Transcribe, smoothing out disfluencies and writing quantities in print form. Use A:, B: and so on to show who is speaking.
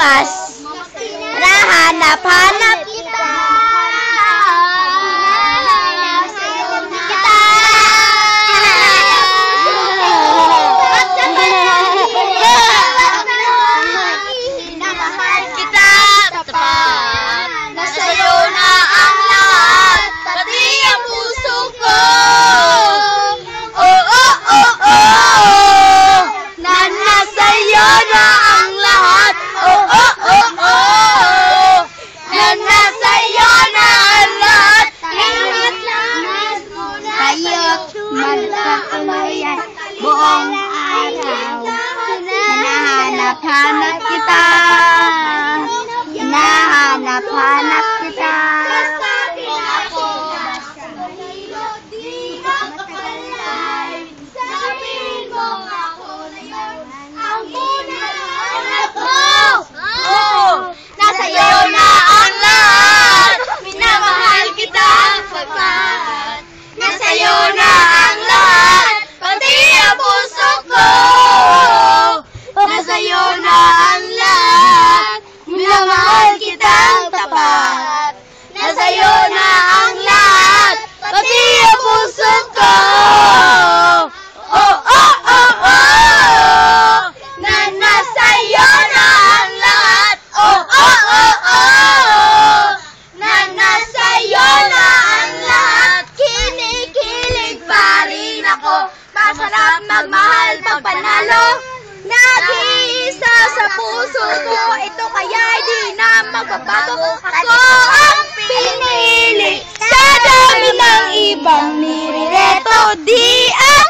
A: bukas. Nahanap-hanap kita. Magkatuloyan buong araw. Hinahanap-hanap kita. Hinahanap-hanap kita. Sabihin mo ako na yun ang hinahanap mo. Nasa iyo na ang lahat. Minamahal kita pagkat nasa iyo na ang lahat, pati ang puso ko. Nasa iyo na ang lahat, minamahal kitang tapat. Nasa iyo na ang lahat, pati ang puso ko. Oh, oh, oh, oh, na nasa iyo na ang lahat. Oh, oh, oh, oh, na nasa iyo na ang lahat. Kinikilig pa rin ako, masarap magmahal pag panalo. Nag-iisa sa puso ko, ito kaya di na magbabago. Ako ang pinili sa dami ng ibang nireto. Di ang